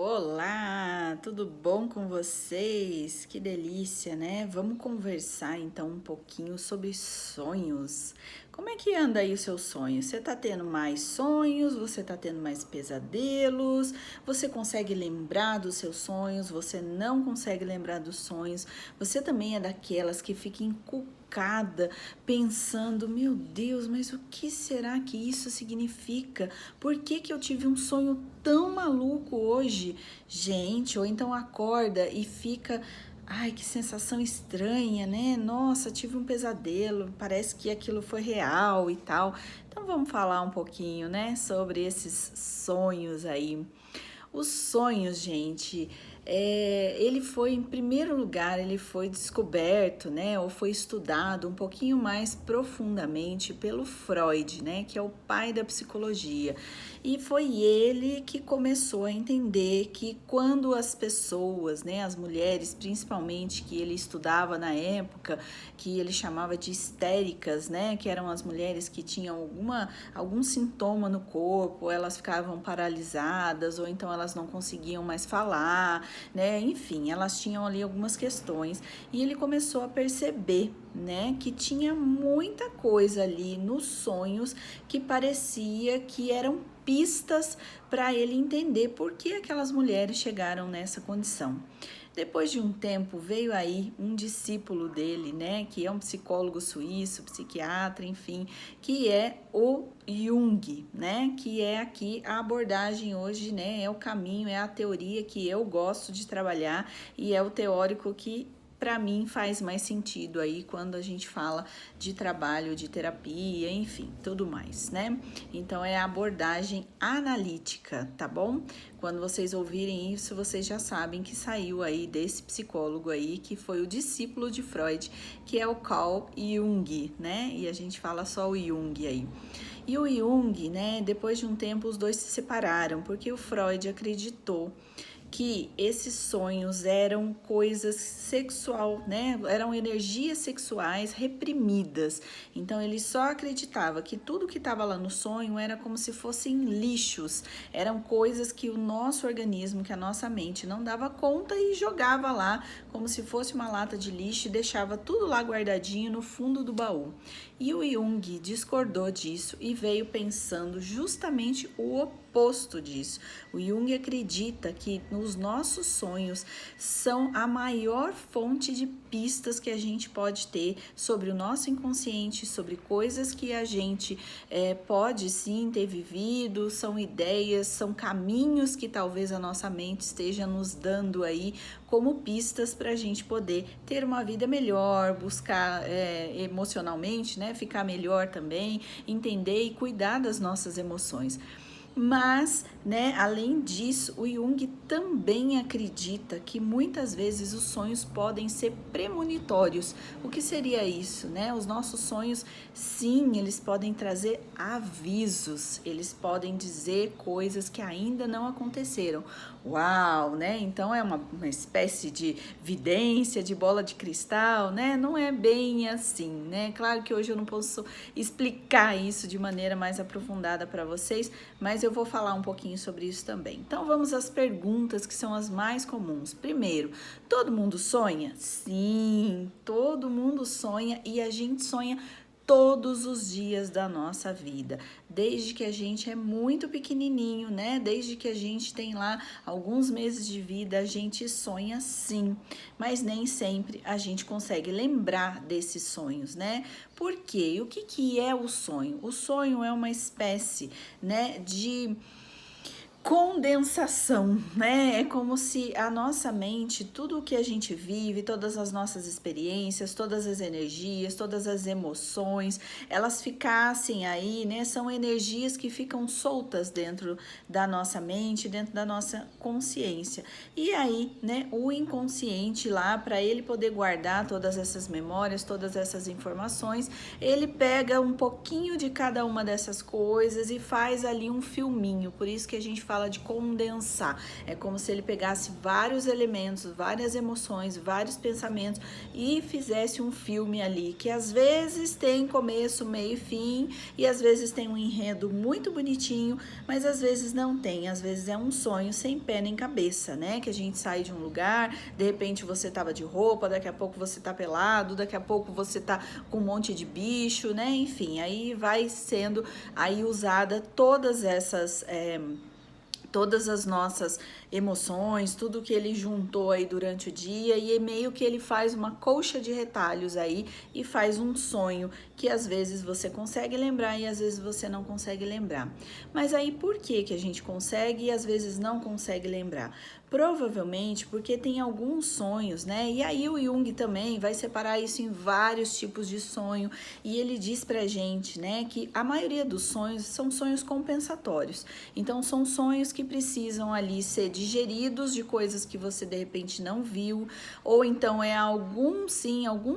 Olá, tudo bom com vocês? Que delícia, né? Vamos conversar então um pouquinho sobre sonhos. Como é que anda aí o seu sonho? Você tá tendo mais sonhos? Você tá tendo mais pesadelos? Você consegue lembrar dos seus sonhos? Você não consegue lembrar dos sonhos? Você também é daquelas que fica encucada pensando, meu Deus, mas o que será que isso significa? Por que que eu tive um sonho tão maluco hoje? Gente, ou então acorda e fica, ai, que sensação estranha, né? Nossa, tive um pesadelo, parece que aquilo foi real e tal. Então vamos falar um pouquinho, né, sobre esses sonhos aí. Os sonhos, gente, ele foi, em primeiro lugar, ele foi descoberto, né, ou foi estudado um pouquinho mais profundamente pelo Freud, né, que é o pai da psicologia. E foi ele que começou a entender que quando as pessoas, né, as mulheres principalmente, que ele estudava na época, que ele chamava de histéricas, né, que eram as mulheres que tinham algum sintoma no corpo, elas ficavam paralisadas ou então elas não conseguiam mais falar, né? Enfim, elas tinham ali algumas questões e ele começou a perceber, né, que tinha muita coisa ali nos sonhos que parecia que eram pistas para ele entender por que aquelas mulheres chegaram nessa condição. Depois de um tempo veio aí um discípulo dele, né, que é um psicólogo suíço, psiquiatra, enfim, que é o Jung, né, que é aqui a abordagem hoje, né, é o caminho, é a teoria que eu gosto de trabalhar e é o teórico que para mim faz mais sentido aí quando a gente fala de trabalho, de terapia, enfim, tudo mais, né? Então é a abordagem analítica, tá bom? Quando vocês ouvirem isso, vocês já sabem que saiu aí desse psicólogo aí, que foi o discípulo de Freud, que é o Carl Jung, né? E a gente fala só o Jung aí. E o Jung, né, depois de um tempo os dois se separaram, porque o Freud acreditou que esses sonhos eram coisas sexual, né? Eram energias sexuais reprimidas. Então ele só acreditava que tudo que estava lá no sonho era como se fossem lixos, eram coisas que o nosso organismo, que a nossa mente não dava conta e jogava lá como se fosse uma lata de lixo e deixava tudo lá guardadinho no fundo do baú. E o Jung discordou disso e veio pensando justamente o oposto disso. O Jung acredita que os nossos sonhos são a maior fonte de pistas que a gente pode ter sobre o nosso inconsciente, sobre coisas que a gente pode sim ter vivido, são ideias, são caminhos que talvez a nossa mente esteja nos dando aí como pistas para a gente poder ter uma vida melhor, buscar emocionalmente, né, ficar melhor também, entender e cuidar das nossas emoções. Mas, né, além disso, o Jung também acredita que muitas vezes os sonhos podem ser premonitórios. O que seria isso, né? Os nossos sonhos, sim, eles podem trazer avisos, eles podem dizer coisas que ainda não aconteceram. Uau, né? Então é uma espécie de vidência, de bola de cristal, né? Não é bem assim, né? Claro que hoje eu não posso explicar isso de maneira mais aprofundada para vocês, mas eu vou falar um pouquinho sobre isso também. Então vamos às perguntas que são as mais comuns. Primeiro, todo mundo sonha? Sim, todo mundo sonha e a gente sonha todos os dias da nossa vida, desde que a gente é muito pequenininho, né? Desde que a gente tem lá alguns meses de vida, a gente sonha sim, mas nem sempre a gente consegue lembrar desses sonhos, né? Por quê? E o que é o sonho? O sonho é uma espécie, né, de condensação, né? É como se a nossa mente, tudo o que a gente vive, todas as nossas experiências, todas as energias, todas as emoções, elas ficassem aí, né? São energias que ficam soltas dentro da nossa mente, dentro da nossa consciência. E aí, né, o inconsciente lá, para ele poder guardar todas essas memórias, todas essas informações, ele pega um pouquinho de cada uma dessas coisas e faz ali um filminho. Por isso que a gente fala de condensar. É como se ele pegasse vários elementos, várias emoções, vários pensamentos e fizesse um filme ali, que às vezes tem começo, meio e fim, e às vezes tem um enredo muito bonitinho, mas às vezes não tem. Às vezes é um sonho sem pé nem cabeça, né? Que a gente sai de um lugar, de repente você tava de roupa, daqui a pouco você tá pelado, daqui a pouco você tá com um monte de bicho, né? Enfim, aí vai sendo aí usada todas as nossas emoções, tudo que ele juntou aí durante o dia, e é meio que ele faz uma colcha de retalhos aí e faz um sonho que às vezes você consegue lembrar e às vezes você não consegue lembrar. Mas aí por que que a gente consegue e às vezes não consegue lembrar? Provavelmente porque tem alguns sonhos, né? E aí o Jung também vai separar isso em vários tipos de sonho, e ele diz pra gente, né, que a maioria dos sonhos são sonhos compensatórios. Então são sonhos que precisam ali ser digeridos de coisas que você de repente não viu, ou então é algum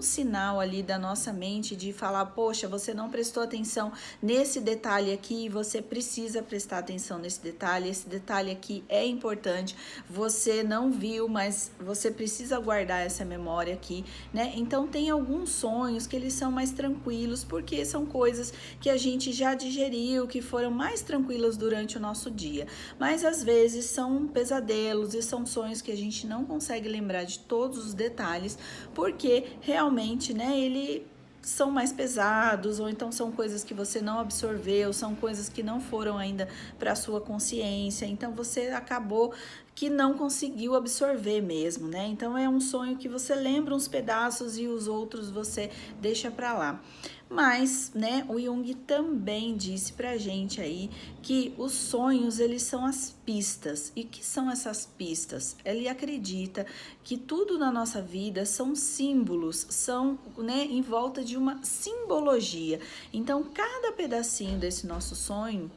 sinal ali da nossa mente de falar, poxa, você não prestou atenção nesse detalhe aqui, você precisa prestar atenção nesse detalhe, esse detalhe aqui é importante, você não viu, mas você precisa guardar essa memória aqui, né? Então tem alguns sonhos que eles são mais tranquilos, porque são coisas que a gente já digeriu, que foram mais tranquilas durante o nosso dia. Mas às vezes são pesadelos e são sonhos que a gente não consegue lembrar de todos os detalhes, porque realmente, né, ele são mais pesados, ou então são coisas que você não absorveu, são coisas que não foram ainda para a sua consciência, então você acabou que não conseguiu absorver mesmo, né? Então é um sonho que você lembra uns pedaços e os outros você deixa para lá. Mas, né, o Jung também disse pra gente aí que os sonhos, eles são as pistas. E que são essas pistas? Ele acredita que tudo na nossa vida são símbolos, são, né, em volta de uma simbologia. Então, cada pedacinho desse nosso sonho,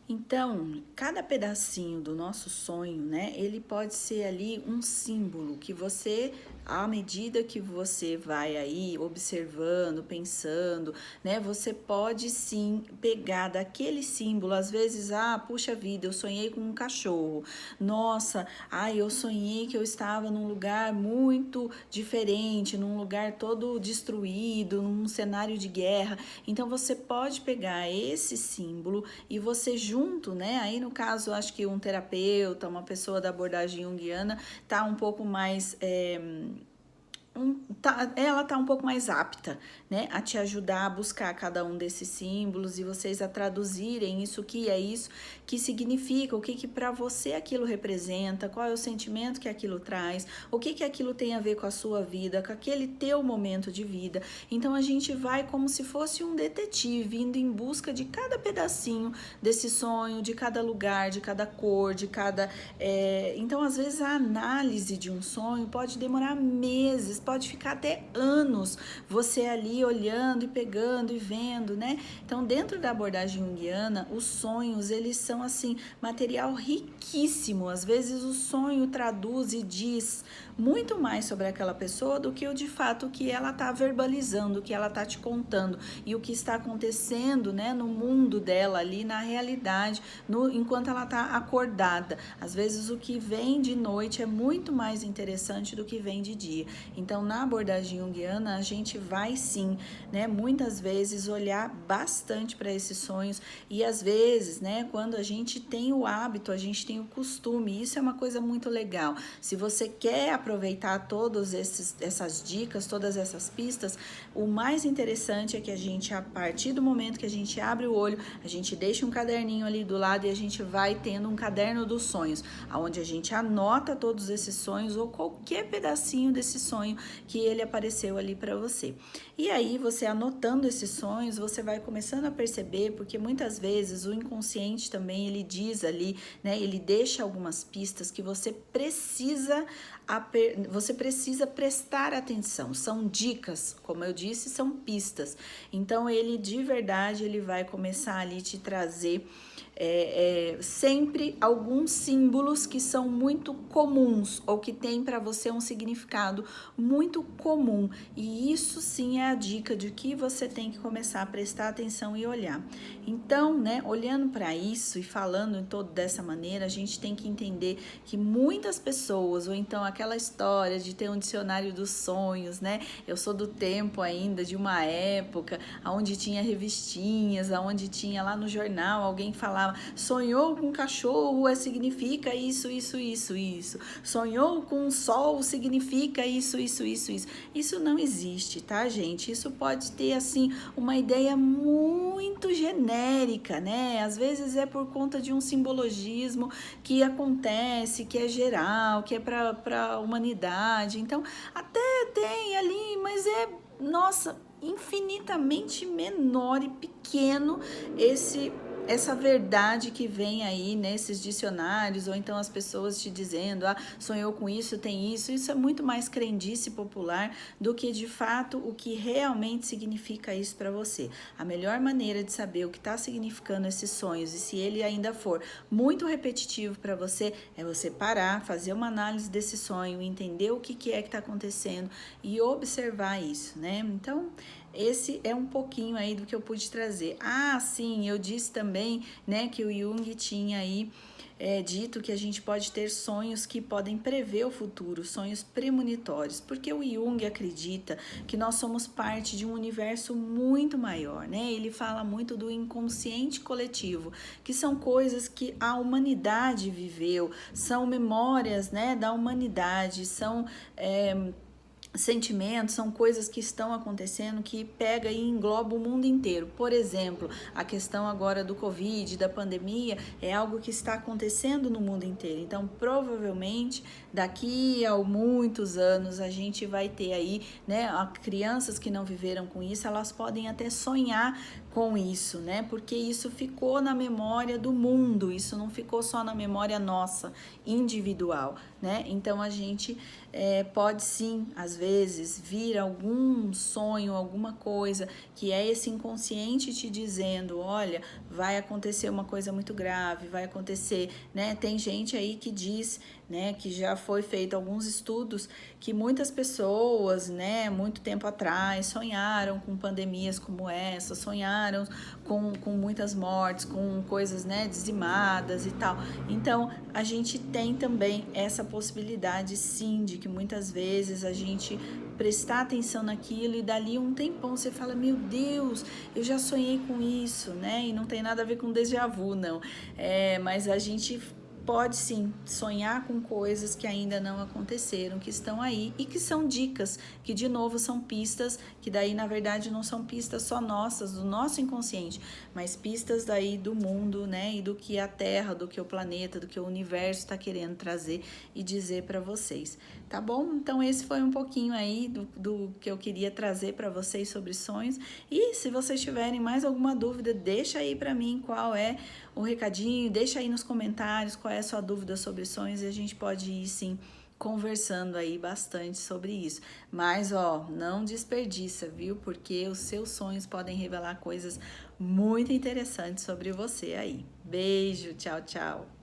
então, cada pedacinho do nosso sonho, né, ele pode ser ali um símbolo que você, à medida que você vai aí observando, pensando, né, você pode sim pegar daquele símbolo, às vezes, puxa vida, eu sonhei com um cachorro, nossa, eu sonhei que eu estava num lugar muito diferente, num lugar todo destruído, num cenário de guerra, então você pode pegar esse símbolo e você junto, né? Aí no caso, acho que um terapeuta, uma pessoa da abordagem junguiana tá um pouco mais ela tá um pouco mais apta, né, a te ajudar a buscar cada um desses símbolos e vocês a traduzirem isso que é isso que significa, o que que para você aquilo representa, qual é o sentimento que aquilo traz, o que que aquilo tem a ver com a sua vida, com aquele teu momento de vida. Então a gente vai como se fosse um detetive indo em busca de cada pedacinho desse sonho, de cada lugar, de cada cor, de cada então às vezes a análise de um sonho pode demorar meses, pode ficar até anos você ali olhando e pegando e vendo, né? Então, dentro da abordagem junguiana, os sonhos, eles são, assim, material riquíssimo. Às vezes, o sonho traduz e diz muito mais sobre aquela pessoa do que o de fato que ela tá verbalizando, o que ela tá te contando e o que está acontecendo, né, no mundo dela ali, na realidade, enquanto ela tá acordada. Às vezes, o que vem de noite é muito mais interessante do que vem de dia. Então, na abordagem junguiana, a gente vai sim, né, muitas vezes olhar bastante para esses sonhos e às vezes, né, quando a gente tem o hábito, a gente tem o costume, isso é uma coisa muito legal. Se você quer aproveitar todas essas dicas, todas essas pistas, o mais interessante é que a gente, a partir do momento que a gente abre o olho, a gente deixa um caderninho ali do lado e a gente vai tendo um caderno dos sonhos, onde a gente anota todos esses sonhos ou qualquer pedacinho desse sonho que ele apareceu ali para você. E aí, você anotando esses sonhos, você vai começando a perceber, porque muitas vezes o inconsciente também, ele diz ali, né, ele deixa algumas pistas que você precisa prestar atenção. São dicas, como eu disse, são pistas. Então, ele de verdade, ele vai começar ali te trazer sempre alguns símbolos que são muito comuns ou que tem para você um significado muito comum. E isso sim é a dica de que você tem que começar a prestar atenção e olhar. Então, né, olhando para isso e falando em todo dessa maneira, a gente tem que entender que muitas pessoas, ou então aquela história de ter um dicionário dos sonhos, né? Eu sou do tempo ainda de uma época onde tinha revistinhas, onde tinha lá no jornal alguém falava: sonhou com um cachorro, significa isso, isso, isso, isso. Sonhou com um sol, significa isso, isso, isso, isso. Isso não existe, tá, gente? Isso pode ter, assim, uma ideia muito genérica, né? Às vezes é por conta de um simbologismo que acontece, que é geral, que é para a humanidade. Então, até tem ali, mas nossa, infinitamente menor e pequeno essa verdade que vem aí nesses dicionários, ou então as pessoas te dizendo: ah, sonhou com isso, tem isso é muito mais crendice popular do que de fato o que realmente significa isso para você. A melhor maneira de saber o que está significando esses sonhos, e se ele ainda for muito repetitivo para você, é você parar, fazer uma análise desse sonho, entender o que é que está acontecendo e observar isso, né? Então, esse é um pouquinho aí do que eu pude trazer. Ah, sim, eu disse também, né, que o Jung tinha aí dito que a gente pode ter sonhos que podem prever o futuro, sonhos premonitórios, porque o Jung acredita que nós somos parte de um universo muito maior, né? Ele fala muito do inconsciente coletivo, que são coisas que a humanidade viveu, são memórias, né, da humanidade, são sentimentos, são coisas que estão acontecendo que pega e engloba o mundo inteiro. Por exemplo, a questão agora do Covid, da pandemia, é algo que está acontecendo no mundo inteiro. Então, provavelmente, daqui a muitos anos, a gente vai ter aí, né, crianças que não viveram com isso, elas podem até sonhar com isso, né? Porque isso ficou na memória do mundo, isso não ficou só na memória nossa, individual, né? Então, a gente pode sim, às vezes, vir algum sonho, alguma coisa que é esse inconsciente te dizendo: olha, vai acontecer uma coisa muito grave, vai acontecer, né? Tem gente aí que diz, né, que já foi feito alguns estudos que muitas pessoas, né, muito tempo atrás, sonharam com pandemias como essa, sonharam com muitas mortes, com coisas, né, dizimadas e tal. Então, a gente tem também essa possibilidade, sim, de que muitas vezes a gente prestar atenção naquilo e dali um tempão você fala: meu Deus, eu já sonhei com isso, né? E não tem nada a ver com déjà vu, não. Mas a gente pode sim sonhar com coisas que ainda não aconteceram, que estão aí e que são dicas, que de novo são pistas, que daí na verdade não são pistas só nossas, do nosso inconsciente, mas pistas daí do mundo, né, e do que a Terra, do que o planeta, do que o universo está querendo trazer e dizer para vocês, tá bom? Então esse foi um pouquinho aí do que eu queria trazer para vocês sobre sonhos, e se vocês tiverem mais alguma dúvida, deixa aí para mim qual é o recadinho, deixa aí nos comentários qual é a sua dúvida sobre sonhos e a gente pode ir sim conversando aí bastante sobre isso. Mas ó, não desperdiça, viu? Porque os seus sonhos podem revelar coisas muito interessantes sobre você aí. Beijo, tchau, tchau.